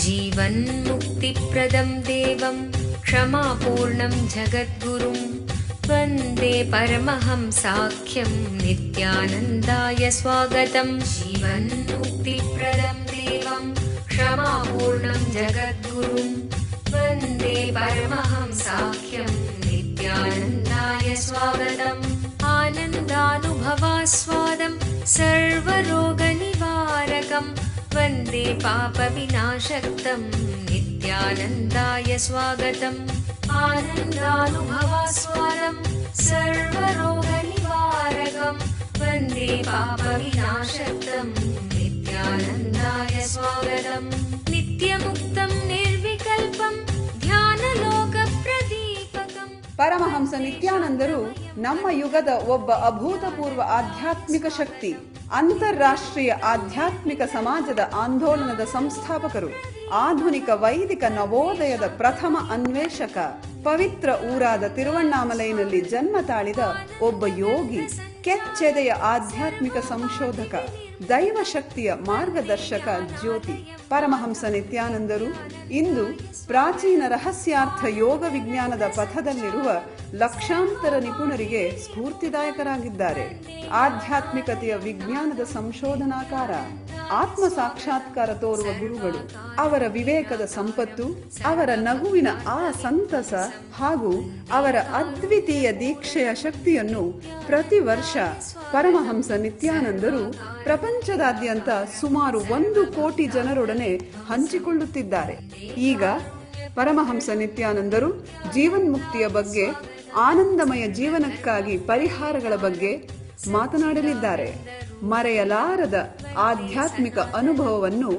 जीवन्मुक्तिप्रदं देवं क्षमापूर्णं जगद्गुरुं वन्दे परमहंसाख्यं नित्यानन्दाय स्वागतं। जीवन्मुक्तिप्रदं देवं क्षमापूर्णं जगद्गुरुं वन्दे परमहंसाख्यं नित्यानन्दाय स्वागतम्। आनन्दानुभवास्वादं सर्वरोगनिवारकं वन्दे पापविनाशक्तं नित्यानन्दाय स्वागतम्। आनन्दानुभवास्वादं सर्वरोगनिवारकं वन्दे पापविनाशक्तं नित्यानन्दाय स्वागतम्। नित्यमुक्तं निर्विकल्पं ध्यानलोकप्रदीपकम्। ಪರಮಹಂಸ ನಿತ್ಯಾನಂದರು ನಮ್ಮ ಯುಗದ ಒಬ್ಬ ಅಭೂತಪೂರ್ವ ಆಧ್ಯಾತ್ಮಿಕ ಶಕ್ತಿ, ಅಂತಾರಾಷ್ಟ್ರೀಯ ಆಧ್ಯಾತ್ಮಿಕ ಸಮಾಜದ ಆಂದೋಲನದ ಸಂಸ್ಥಾಪಕರು, ಆಧುನಿಕ ವೈದಿಕ ನವೋದಯದ ಪ್ರಥಮ ಅನ್ವೇಷಕ, ಪವಿತ್ರ ಊರಾದ ತಿರುವಣ್ಣಾಮಲೈನಲ್ಲಿ ಜನ್ಮ ತಾಳಿದ ಒಬ್ಬ ಯೋಗಿ, ಕೆಚ್ಚೆದೆಯ ಆಧ್ಯಾತ್ಮಿಕ ಸಂಶೋಧಕ, ದೈವ ಶಕ್ತಿಯ ಮಾರ್ಗದರ್ಶಕ ಜ್ಯೋತಿ. ಪರಮಹಂಸ ನಿತ್ಯಾನಂದರು ಇಂದು ಪ್ರಾಚೀನ ರಹಸ್ಯಾರ್ಥ ಯೋಗ ವಿಜ್ಞಾನದ ಪಥದಲ್ಲಿರುವ ಲಕ್ಷಾಂತರ ನಿಪುಣರಿಗೆ ಸ್ಫೂರ್ತಿದಾಯಕರಾಗಿದ್ದಾರೆ. ಆಧ್ಯಾತ್ಮಿಕತೆಯ ವಿಜ್ಞಾನದ ಸಂಶೋಧನಾಕಾರ, ಆತ್ಮ ಸಾಕ್ಷಾತ್ಕಾರ ತೋರುವ ಗುರುಗಳು. ಅವರ ವಿವೇಕದ ಸಂಪತ್ತು, ಅವರ ನಗುವಿನ ಆ ಸಂತಸ ಹಾಗೂ ಅವರ ಅದ್ವಿತೀಯ ದೀಕ್ಷೆಯ ಶಕ್ತಿಯನ್ನು ಪ್ರತಿ ವರ್ಷ ಪರಮಹಂಸ ನಿತ್ಯಾನಂದರು ಪ್ರಪಂಚದಾದ್ಯಂತ ಸುಮಾರು 1 ಕೋಟಿ ಜನರೊಡನೆ ಹಂಚಿಕೊಳ್ಳುತ್ತಿದ್ದಾರೆ. ಈಗ ಪರಮಹಂಸ ನಿತ್ಯಾನಂದರು ಜೀವನ್ಮುಕ್ತಿಯ ಬಗ್ಗೆ, ಆನಂದಮಯ ಜೀವನಕ್ಕಾಗಿ ಪರಿಹಾರಗಳ ಬಗ್ಗೆ ಮಾತನಾಡಲಿದ್ದಾರೆ. ಮರೆಯಲಾರದ ಆಧ್ಯಾತ್ಮಿಕ ಅನುಭವವನ್ನು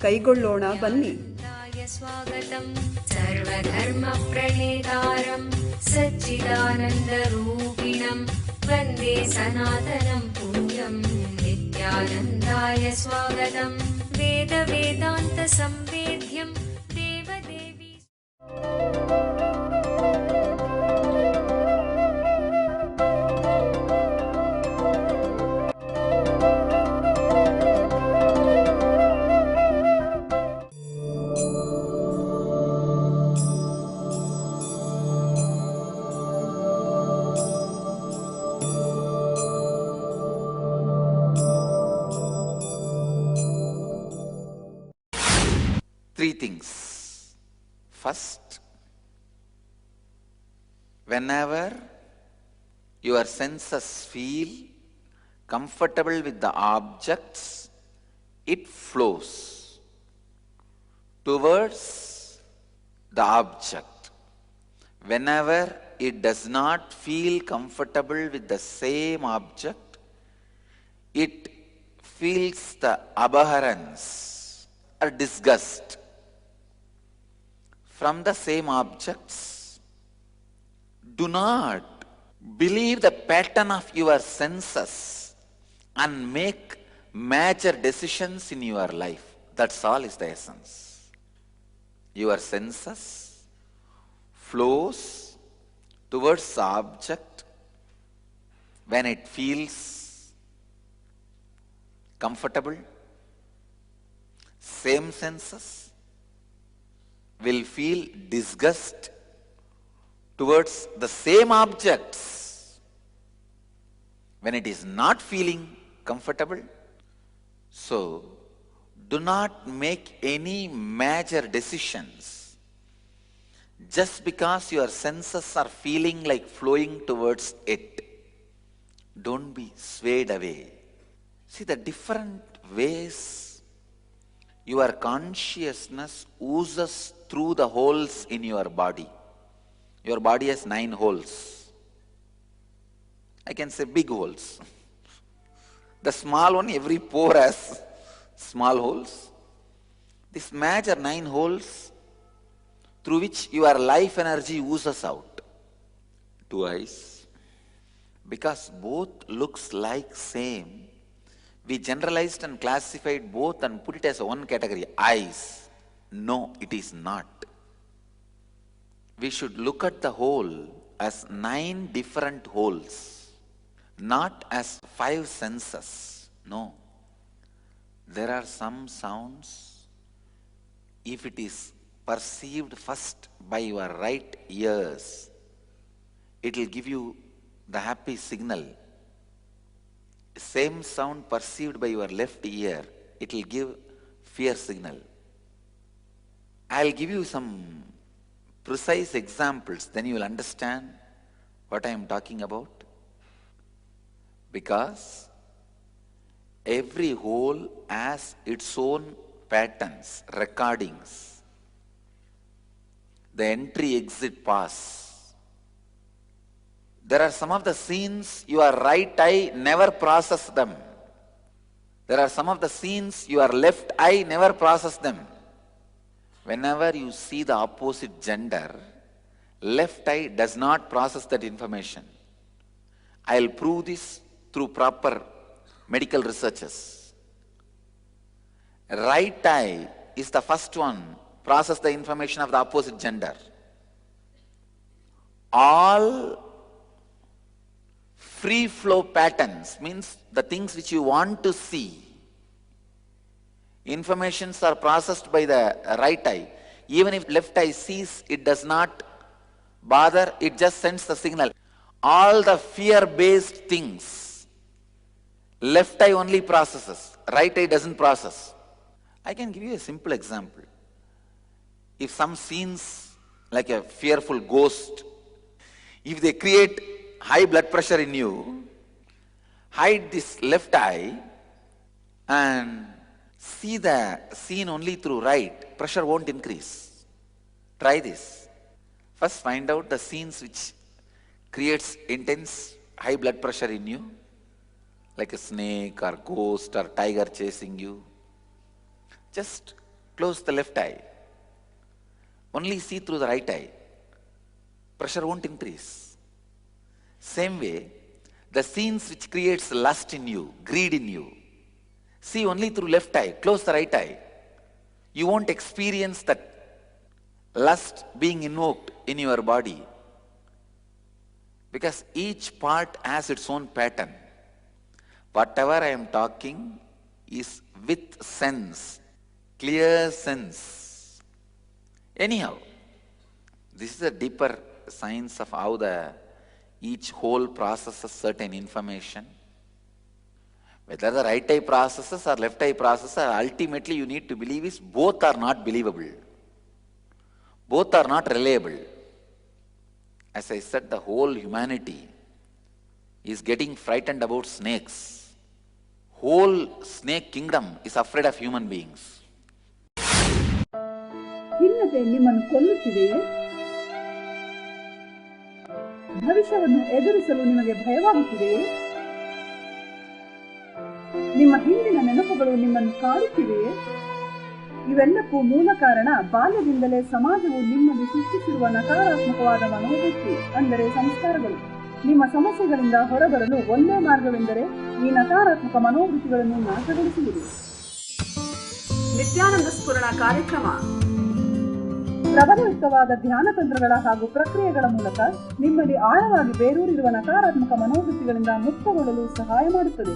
ಕೈಗೊಳ್ಳೋಣ ಬನ್ನಿ. ಸರ್ವಧರ್ಮ ಪ್ರಣೇತಾರಂ ಸಚ್ಚಿದಾನಂದರೂಪಿಣಂ ವಂದೇ ಸನಾತನಂ ಪುಣ್ಯಂ ನಿತ್ಯಾನಂದಾಯ ಸ್ವಾಗತಂ. ವೇದ ವೇದಾಂತ ಸಂವೇದ್ಯಂ ದೇವದೇವಿ. Three things. First, whenever your senses feel comfortable with the objects, it flows towards the object. Whenever it does not feel comfortable with the same object, it feels the abhorrence or disgust from the same objects. Do not believe the pattern of your senses and make major decisions in your life. That's all is the essence. Your senses flows towards the object when it feels comfortable. Same senses will feel disgust towards the same objects when it is not feeling comfortable. So, do not make any major decisions just because your senses are feeling like flowing towards it. Don't be swayed away. See the different ways your consciousness oozes through the holes in your body. Your body has 9 holes. I can say big holes. The small one, every pore has small holes. This major 9 holes through which your life energy oozes out. 2 eyes. Because both looks like same, we generalized and classified both and put it as one category, eyes. No, it is not. We should look at the whole as 9 different holes, not as 5 senses. No. There are some sounds, if it is perceived first by your right ears, it will give you the happy signal. Same sound perceived by your left ear, it will give fear signal. I'll give you some precise examples, then you will understand what I am talking about. Because every hole has its own patterns, recordings, the entry-exit pass. There are some of the scenes your right eye never processes them. There are some of the scenes your left eye never processes them. Whenever you see the opposite gender, left eye does not process that information. I'll prove this through proper medical researches. Right eye is the first one process the information of the opposite gender. All free flow patterns, means the things which you want to see, informations are processed by the right eye. Even if left eye sees, it does not bother, it just sends the signal. All the fear-based things, left eye only processes, right eye doesn't process. I can give you a simple example. If some scenes like a fearful ghost, if they create high blood pressure in you, hide this left eye and see the scene only through right, pressure won't increase. Try this. First find out the scenes which creates intense high blood pressure in you, like a snake or ghost or tiger chasing you. Just close the left eye. Only see through the right eye. Pressure won't increase. Same way, the scenes which creates lust in you, greed in you, see only through left eye, close the right eye. You won't experience that lust being invoked in your body. Because each part has its own pattern. Whatever I am talking is with sense, clear sense. Anyhow, this is a deeper science of how each whole processes certain information. Whether the right eye processes or left eye processes, ultimately you need to believe is both are not believable. Both are not reliable. As I said, the whole humanity is getting frightened about snakes. Whole snake kingdom is afraid of human beings. ಖಿನ್ನತೆ ನಿಮ್ಮನ್ನು ಕೊಲ್ಲುತ್ತಿದೆಯೇ? ಭವಿಷ್ಯವನ್ನು ಎದುರಿಸಲು ನಿಮಗೆ ಭಯವಾಗುತ್ತಿದೆಯೇ? ನಿಮ್ಮ ಹಿಂದಿನ ನೆನಪುಗಳು ನಿಮ್ಮನ್ನು ಕಾಡುತ್ತಿವೆಯೇ? ಇವೆಲ್ಲಕ್ಕೂ ಮೂಲ ಕಾರಣ ಬಾಲ್ಯದಿಂದಲೇ ಸಮಾಜವು ನಿಮ್ಮಲ್ಲಿ ಸೃಷ್ಟಿಸಿರುವ ನಕಾರಾತ್ಮಕವಾದ ಮನೋವೃತ್ತಿ, ಅಂದರೆ ಸಂಸ್ಕಾರಗಳು. ನಿಮ್ಮ ಸಮಸ್ಯೆಗಳಿಂದ ಹೊರಬರಲು ಒಂದೇ ಮಾರ್ಗವೆಂದರೆ ಈ ನಕಾರಾತ್ಮಕ ಮನೋವೃತ್ತಿಗಳನ್ನು ನಾಶಗೊಳಿಸುವುದು. ನಿತ್ಯಾನಂದ ಸ್ಫುರಣ ಕಾರ್ಯಕ್ರಮ ಪ್ರಬಲಯುಕ್ತವಾದ ಧ್ಯಾನ ತಂತ್ರಗಳ ಹಾಗೂ ಪ್ರಕ್ರಿಯೆಗಳ ಮೂಲಕ ನಿಮ್ಮಲ್ಲಿ ಆಳವಾಗಿ ಬೇರೂರಿರುವ ನಕಾರಾತ್ಮಕ ಮನೋವೃತ್ತಿಗಳಿಂದ ಮುಕ್ತಗೊಳ್ಳಲು ಸಹಾಯ ಮಾಡುತ್ತದೆ.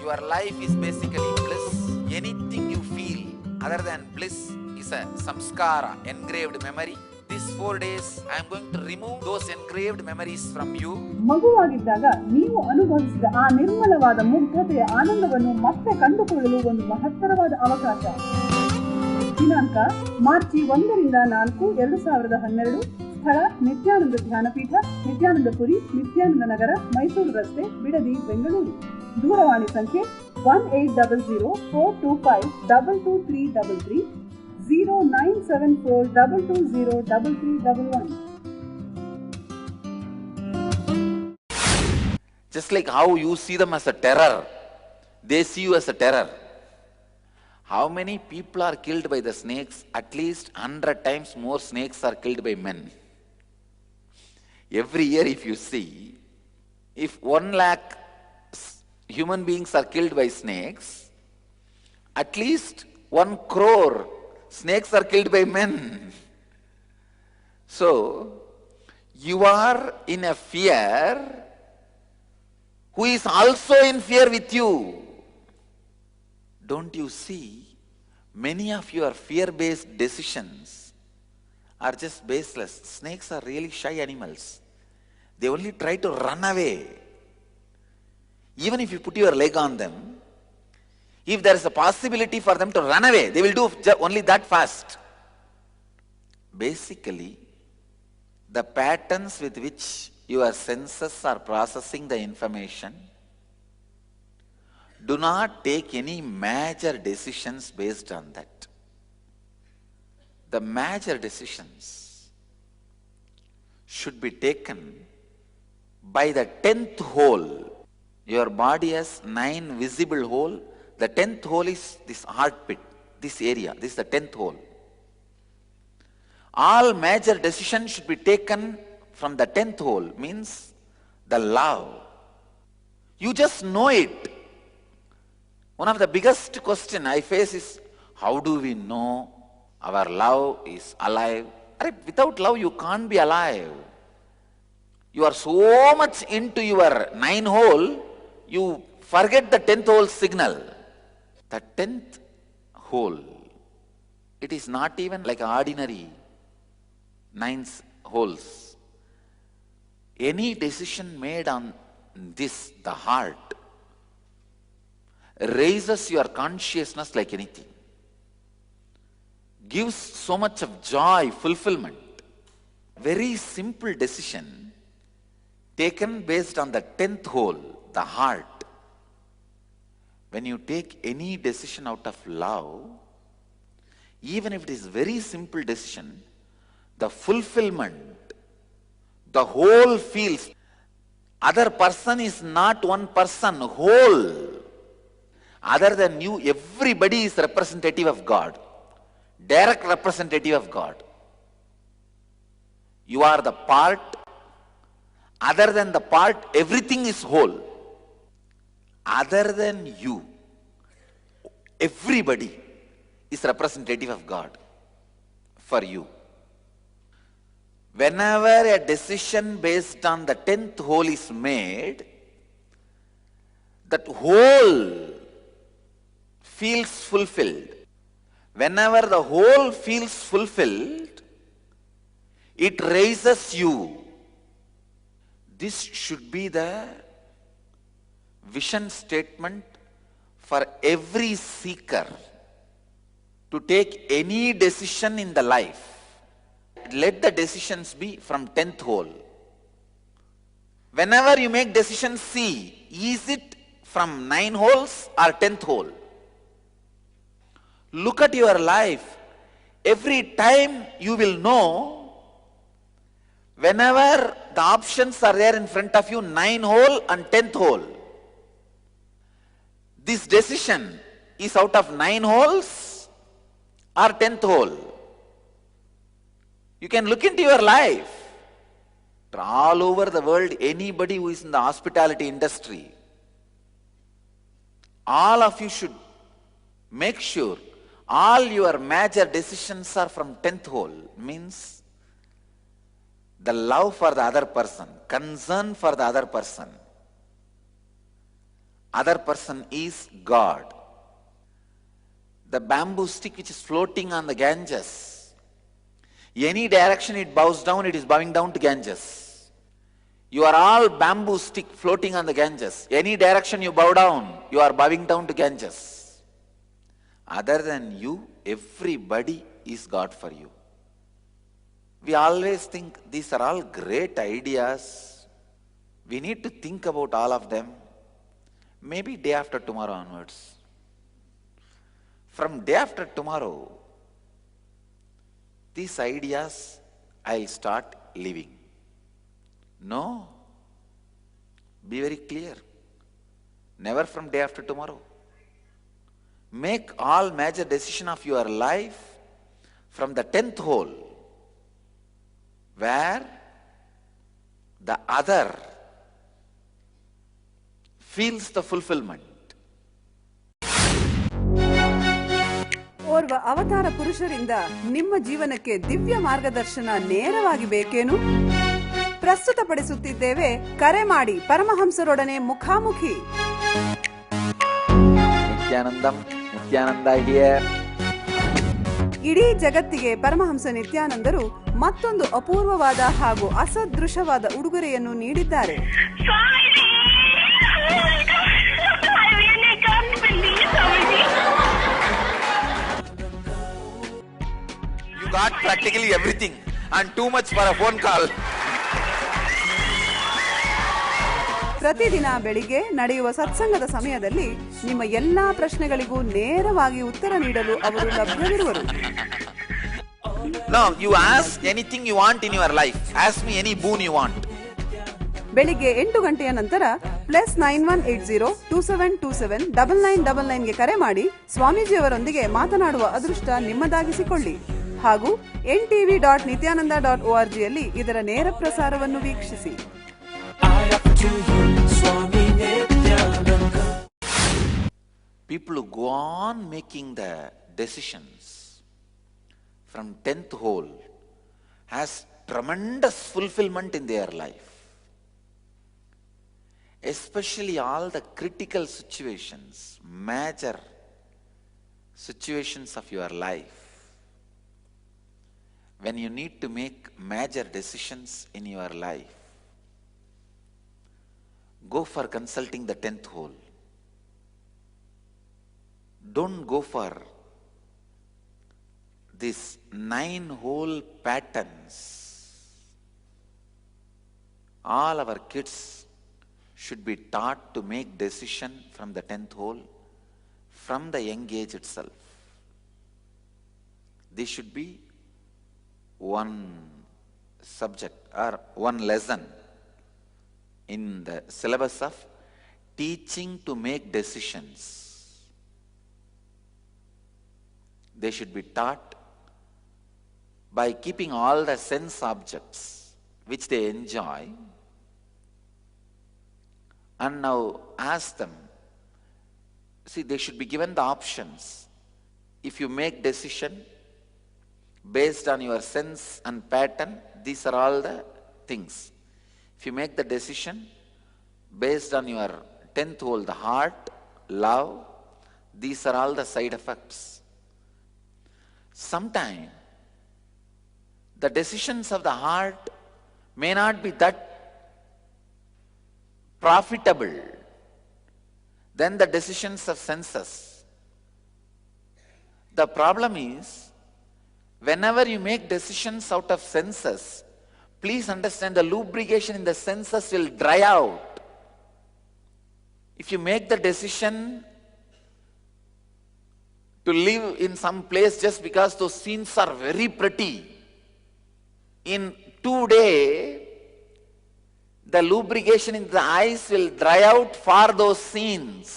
Your life is basically bliss. Anything you feel other than bliss is a samskara, engraved memory. These 4 days I am going to remove those engraved memories from you. ಮಗುವಾಗಿದ್ದಾಗ ನೀವು ಅನುಭವಿಸಿದ ಆ ನಿರ್ಮಲವಾದ ಮುಗ್ಧತೆಯ ಆನಂದವನ್ನು ಮತ್ತೆ ಕಂಡುಕೊಳ್ಳಲು ಒಂದು ಮಹತ್ತರವಾದ ಅವಕಾಶ. ದಿನಾಂಕ ಮಾರ್ಚ್ 1 ರಿಂದ 4, 2012. ಸ್ಥಳ ನಿತ್ಯಾನಂದ ಧ್ಯಾನಪೀಠ, ನಿತ್ಯಾನಂದಪುರಿ, ನಿತ್ಯಾನಂದ ನಗರ, ಮೈಸೂರು ರಸ್ತೆ, ಬಿಡದಿ, ಬೆಂಗಳೂರು. ದೂರವಾಣಿ ಸಂಖ್ಯೆ 1800-425-22333, 0974-220-3311. Just like how you see them as a terror, they see you as a terror. How many people are killed by the snakes? At least 100 times more snakes are killed by men. Every year if you see, if 1 lakh human beings are killed by snakes, at least 1 crore snakes are killed by men. So, you are in a fear, who is also in fear with you. Don't you see, many of your fear-based decisions are just baseless. Snakes are really shy animals. They only try to run away. Even if you put your leg on them, if there is a possibility for them to run away, they will do only that fast. Basically, the patterns with which your senses are processing the information, do not take any major decisions based on that. The major decisions should be taken by the 10th hole. Your body has 9 visible holes. The 10th hole is this heartbeat, this area. This is the 10th hole. All major decisions should be taken from the 10th hole, means the love. You just know it. One of the biggest questions I face is, how do we know our love is alive? Without love you can't be alive. You are so much into your 9 hole, you forget the 10th hole signal. The 10th hole, it is not even like ordinary 9 holes. Any decision made on this, the heart, raises your consciousness like anything. Gives so much of joy, fulfillment. Very simple decision taken based on the 10th hole, the heart. When you take any decision out of love, even if it is very simple decision, the fulfillment, the whole feels. Other person is not one person, whole. Other than you, everybody is representative of God. Direct representative of God. You are the part. Other than the part, everything is whole. Other than you, everybody is representative of God for you. Whenever a decision based on the 10th hole is made, that whole feels fulfilled. Whenever the whole feels fulfilled, it raises you. This should be the vision statement for every seeker to take any decision in the life. Let the decisions be from 10th hole. Whenever you make decisions, see, is it from 9 holes or 10th hole? Look at your life. Every time you will know, whenever the options are there in front of you, 9 hole and 10th hole. This decision is out of 9 holes or 10th hole. You can look into your life. All over the world, anybody who is in the hospitality industry, all of you should make sure all your major decisions are from 10th hole. Means the love for the other person, concern for the other person. Other person is God. The bamboo stick which is floating on the Ganges, any direction it bows down, it is bowing down to Ganges. You are all bamboo stick floating on the Ganges. Any direction you bow down, you are bowing down to Ganges. Other than you, everybody is God for you. We always think these are all great ideas. We need to think about all of them. Maybe day after tomorrow onwards. From day after tomorrow, these ideas I'll start living. No. Be very clear. Never from day after tomorrow. Make all major decisions of your life from the 10th hole, where the other feels the fulfillment. ಓರ್ವ ಅವತಾರ ಪುರುಷರಿಂದ ನಿಮ್ಮ ಜೀವನಕ್ಕೆ ದಿವ್ಯ ಮಾರ್ಗದರ್ಶನ ನೇರವಾಗಿ ಬೇಕೇನು? ಪ್ರಸ್ತುತಪಡಿಸುತ್ತಿದ್ದೇವೆ ಕರೆ ಮಾಡಿ ಪರಮಹಂಸರೊಡನೆ ಮುಖಾಮುಖಿ. ನಿತ್ಯಾನಂದಂ, ನಿತ್ಯಾನಂದ ಹಿಯರ್. ಇಡೀ ಜಗತ್ತಿಗೆ ಪರಮಹಂಸ ನಿತ್ಯಾನಂದರು ಮತ್ತೊಂದು ಅಪೂರ್ವವಾದ ಹಾಗೂ ಅಸದೃಶವಾದ ಉಡುಗೊರೆಯನ್ನು ನೀಡಿದ್ದಾರೆ. You got practically everything and too much for a phone call. ಪ್ರತಿದಿನ ಬೆಳಿಗ್ಗೆ ನಡೆಯುವ ಸತ್ಸಂಗದ ಸಮಯದಲ್ಲಿ ನಿಮ್ಮ ಎಲ್ಲಾ ಪ್ರಶ್ನೆಗಳಿಗೂ ನೇರವಾಗಿ ಉತ್ತರ ನೀಡಲು ಅವರು ಲಭ್ಯವಿರುವರು. No, you ask anything you want in your life. Ask me any boon you want. ಬೆಳಿಗ್ಗೆ 8 ಗಂಟೆಯ ನಂತರ +918027279999 ಗೆ ಕರೆ ಮಾಡಿ ಸ್ವಾಮೀಜಿಯವರೊಂದಿಗೆ ಮಾತನಾಡುವ ಅದೃಷ್ಟ ನಿಮ್ಮದಾಗಿಸಿಕೊಳ್ಳಿ. ಹಾಗೂ ntv.nityananda.org ಯಲ್ಲಿ ಇದರ ನೇರ ಪ್ರಸಾರವನ್ನು ವೀಕ್ಷಿಸಿ. People who go on making the decisions from 10th hole has tremendous fulfillment in their life. Especially all the critical situations, major situations of your life. When you need to make major decisions in your life, go for consulting the 10th hole. Don't go for these 9-hole patterns. All our kids should be taught to make decision from the 10th hole from the young age itself. They should be one subject or one lesson in the syllabus of teaching to make decisions. They should be taught by keeping all the sense objects which they enjoy, and now ask them. See, they should be given the options. If you make decision based on your sense and pattern, these are all the things. If you make the decision based on your 10th hole, the heart, love, these are all the side effects. Sometimes the decisions of the heart may not be that profitable than the decisions of senses. The problem is, whenever you make decisions out of senses, please understand the lubrication in the senses will dry out. If you make the decision to live in some place just because those scenes are very pretty, in 2 days, the lubrication in the eyes will dry out for those scenes.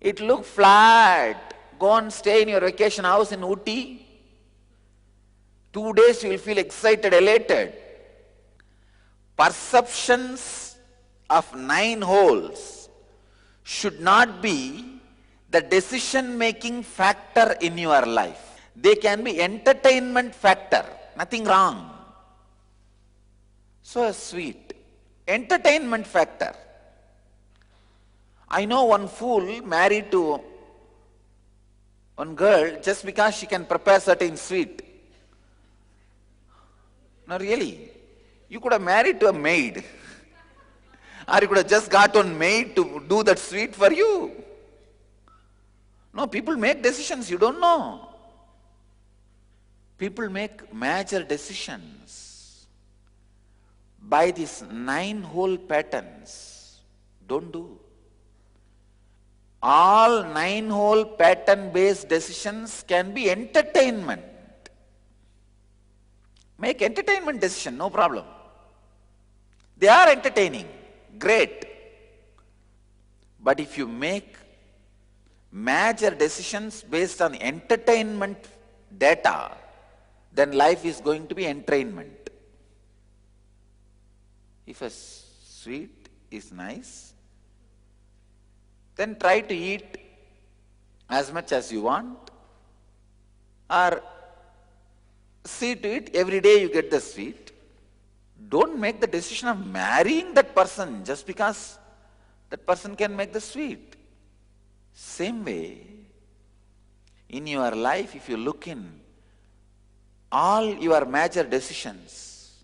It look flat. Go and stay in your vacation house in Ooty. 2 days you will feel excited, elated. Perceptions of 9 holes should not be the decision-making factor in your life. They can be entertainment factor. Nothing wrong. So sweet. Entertainment factor. I know one fool married to one girl just because she can prepare certain sweet. No, really. You could have married to a maid. Or you could have just got one maid to do that sweet for you. No, people make decisions you don't know. People make major decisions by these 9-hole patterns. Don't do. All 9-hole pattern-based decisions can be entertainment. Make entertainment decision, no problem. They are entertaining, great. But if you make major decisions based on entertainment data, then life is going to be entrainment. If a sweet is nice, then try to eat as much as you want, or see to it every day you get the sweet. Don't make the decision of marrying that person just because that person can make the sweet. Same way, in your life, if you look in all your major decisions,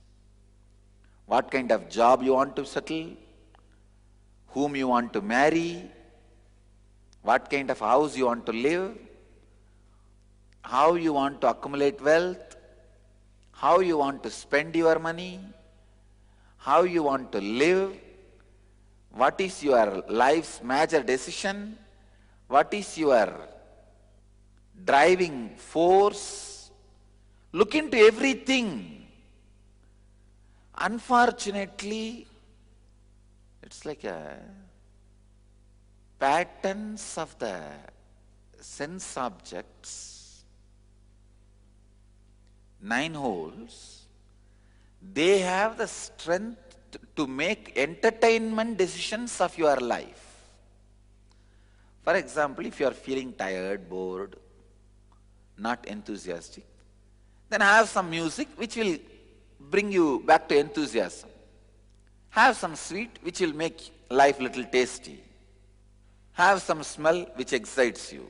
what kind of job you want to settle, whom you want to marry, what kind of house you want to live, how you want to accumulate wealth, how you want to spend your money, how you want to live, what is your life's major decision, what is your driving force. Look into everything. Unfortunately, it's like a patterns of the sense objects, 9 holes, they have the strength to make entertainment decisions of your life. For example, if you are feeling tired, bored, not enthusiastic, then have some music which will bring you back to enthusiasm. Have some sweet which will make life little tasty. Have some smell which excites you.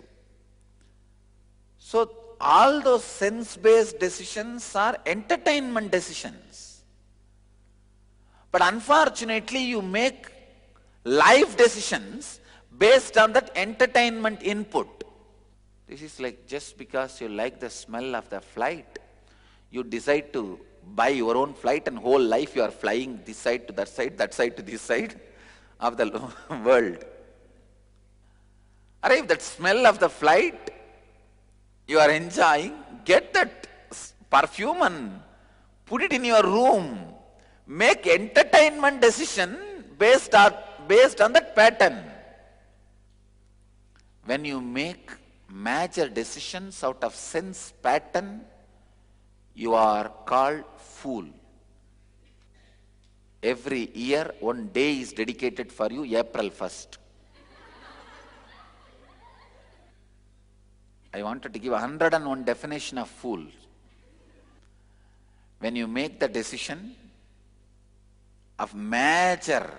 So all those sense-based decisions are entertainment decisions. But unfortunately, you make life decisions based on that entertainment input. This is like just because you like the smell of the flight, you decide to buy your own flight and whole life you are flying this side to that side to this side of the world. Or if that smell of the flight you are enjoying, get that perfume and put it in your room. Make entertainment decision based on that pattern. When you make major decisions out of sense pattern, you are called fool. Every year, one day is dedicated for you, April 1st. I wanted to give 101 definition of fool. When you make the decision of major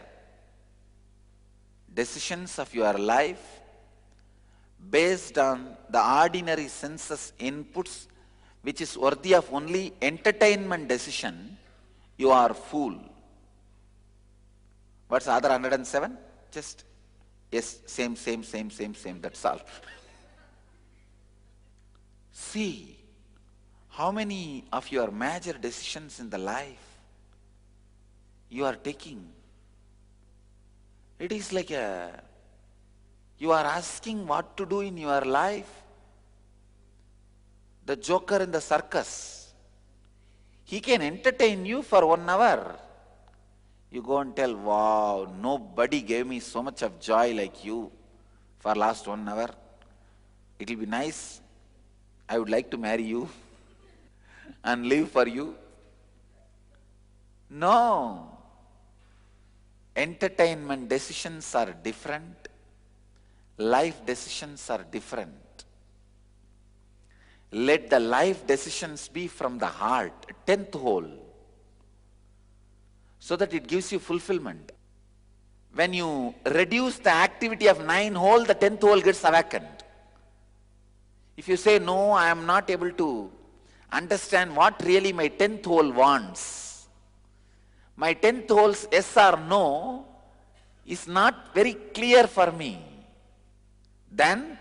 decisions of your life based on the ordinary senses inputs, which is worthy of only entertainment decision, you are fool. What's the other 107? Just, yes, same, that's all. See, how many of your major decisions in the life you are taking. It is like you are asking what to do in your life. The joker in the circus, he can entertain you for 1 hour. You go and tell, wow, nobody gave me so much of joy like you for last 1 hour. It will be nice. I would like to marry you and live for you. No. Entertainment decisions are different. Life decisions are different. Let the life decisions be from the heart, 10th hole, so that it gives you fulfillment. When you reduce the activity of 9 hole, the 10th hole gets awakened. If you say, no, I am not able to understand what really my 10th hole wants, my 10th hole's yes or no is not very clear for me, then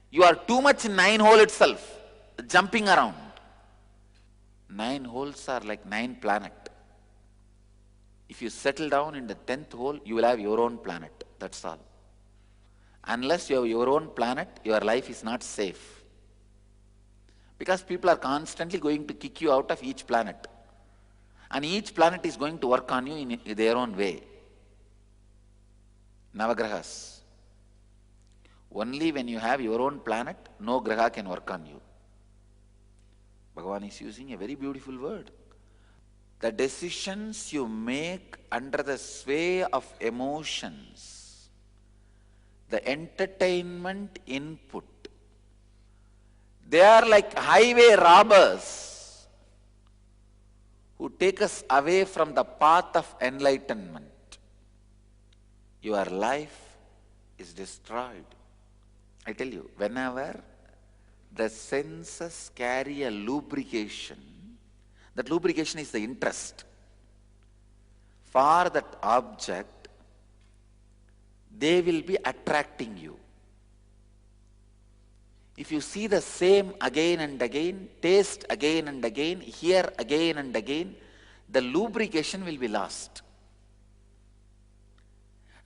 you are too much in 9 hole itself, jumping around. 9 holes are like 9 planets. If you settle down in the 10th hole, you will have your own planet. That's all. Unless you have your own planet, your life is not safe. Because people are constantly going to kick you out of each planet. And each planet is going to work on you in their own way. Navagrahas. Only when you have your own planet, no graha can work on you. Bhagavan is using a very beautiful word. The decisions you make under the sway of emotions, the entertainment input, they are like highway robbers who take us away from the path of enlightenment, your life is destroyed. I tell you, whenever the senses carry a lubrication, that lubrication is the interest for that object, they will be attracting you. If you see the same again and again, taste again and again, hear again and again, the lubrication will be lost.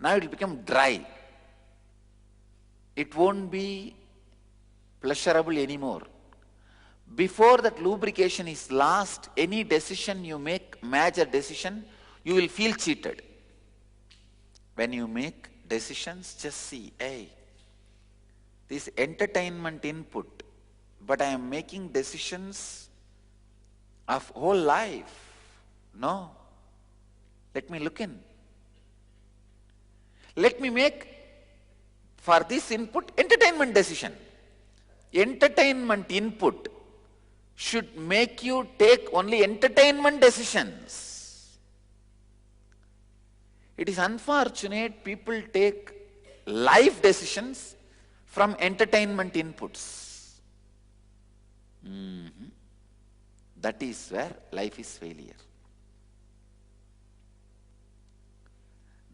Now it will become dry. It won't be pleasurable anymore. Before that lubrication is lost, any decision you make, major decision, you will feel cheated. When you make decisions, just see, hey, this entertainment input, but I am making decisions of whole life. No. Let me look in. Let me make for this input entertainment decision. Entertainment input should make you take only entertainment decisions. It is unfortunate people take life decisions from entertainment inputs. That is where life is failure.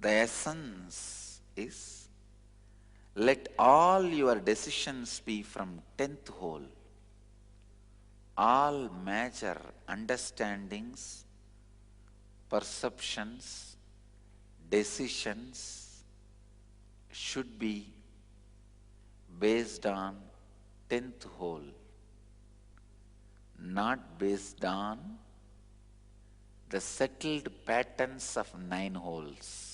The essence is, let all your decisions be from 10th hole. All major understandings, perceptions, decisions should be based on 10th hole, not based on the settled patterns of 9 holes.